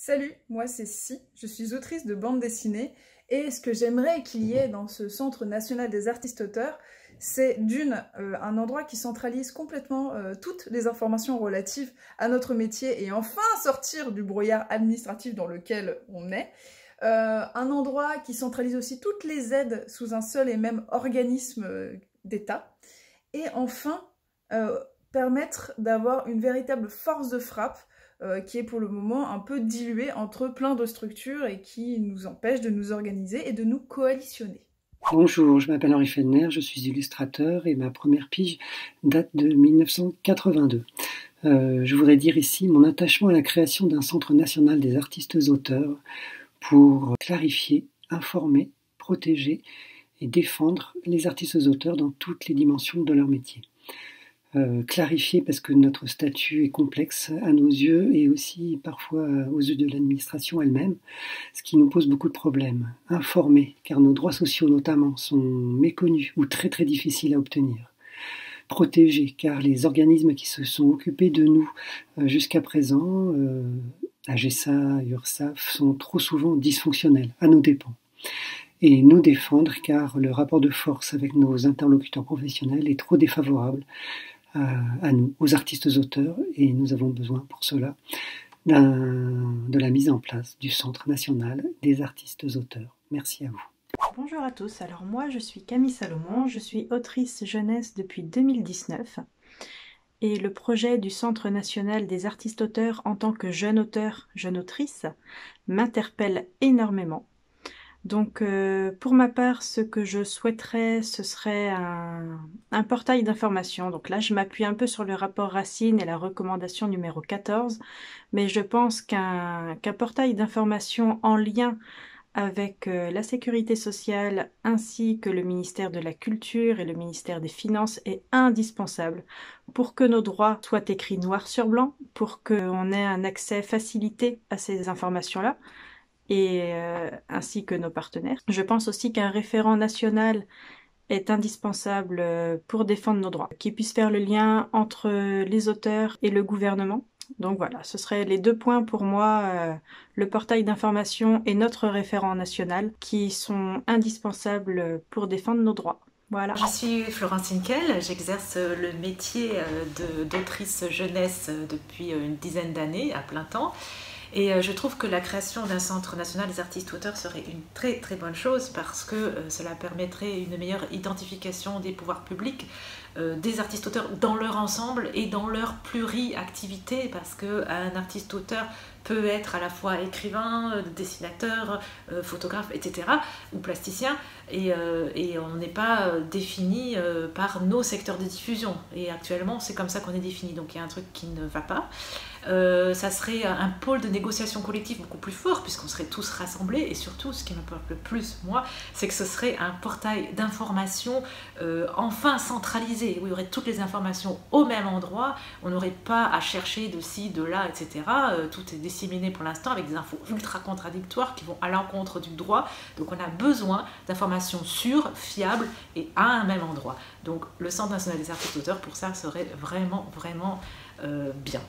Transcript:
Salut, moi c'est Si, je suis autrice de bande dessinée et ce que j'aimerais qu'il y ait dans ce Centre national des artistes-auteurs, c'est un endroit qui centralise complètement toutes les informations relatives à notre métier et enfin sortir du brouillard administratif dans lequel on est. Un endroit qui centralise aussi toutes les aides sous un seul et même organisme d'État. Et enfin, permettre d'avoir une véritable force de frappe qui est pour le moment un peu diluée entre plein de structures et qui nous empêche de nous organiser et de nous coalitionner. Bonjour, je m'appelle Henri Fellner, je suis illustrateur et ma première pige date de 1982. Je voudrais dire ici mon attachement à la création d'un Centre national des artistes-auteurs pour clarifier, informer, protéger et défendre les artistes-auteurs dans toutes les dimensions de leur métier. Clarifier parce que notre statut est complexe à nos yeux et aussi parfois aux yeux de l'administration elle-même, ce qui nous pose beaucoup de problèmes. Informer, car nos droits sociaux notamment sont méconnus ou très très difficiles à obtenir. Protéger, car les organismes qui se sont occupés de nous jusqu'à présent, AGESA, URSAF, sont trop souvent dysfonctionnels, à nos dépens. Et nous défendre, car le rapport de force avec nos interlocuteurs professionnels est trop défavorable à nous, aux artistes-auteurs, et nous avons besoin pour cela de la mise en place du Centre national des artistes-auteurs. Merci à vous. Bonjour à tous, alors moi je suis Camille Salomon, je suis autrice jeunesse depuis 2019 et le projet du Centre national des artistes-auteurs en tant que jeune auteur, jeune autrice m'interpelle énormément. Donc pour ma part, ce que je souhaiterais, ce serait un portail d'information. Donc là, je m'appuie un peu sur le rapport Racine et la recommandation numéro 14, mais je pense qu'un portail d'information en lien avec la sécurité sociale ainsi que le ministère de la Culture et le ministère des Finances est indispensable pour que nos droits soient écrits noir sur blanc, pour qu'on ait un accès facilité à ces informations-là, et ainsi que nos partenaires. Je pense aussi qu'un référent national est indispensable pour défendre nos droits, qui puisse faire le lien entre les auteurs et le gouvernement. Donc voilà, ce seraient les deux points pour moi, le portail d'information et notre référent national, qui sont indispensables pour défendre nos droits. Voilà. Je suis Florentine Kell, j'exerce le métier d'autrice jeunesse depuis une dizaine d'années à plein temps. Et je trouve que la création d'un Centre national des artistes-auteurs serait une très très bonne chose parce que cela permettrait une meilleure identification des pouvoirs publics, des artistes-auteurs dans leur ensemble et dans leur pluri-activité, parce qu'un artiste-auteur peut être à la fois écrivain, dessinateur, photographe, etc. ou plasticien, et on n'est pas défini par nos secteurs de diffusion. Et actuellement, c'est comme ça qu'on est défini, donc il y a un truc qui ne va pas. Ça serait un pôle de négociation collective beaucoup plus fort, puisqu'on serait tous rassemblés, et surtout, ce qui m'importe le plus, moi, c'est que ce serait un portail d'information enfin centralisé, où il y aurait toutes les informations au même endroit, on n'aurait pas à chercher de ci, de là, etc. Tout est disséminé pour l'instant avec des infos ultra contradictoires qui vont à l'encontre du droit, donc on a besoin d'informations sûres, fiables et à un même endroit. Donc le Centre national des artistes-auteurs, pour ça, serait vraiment, vraiment bien.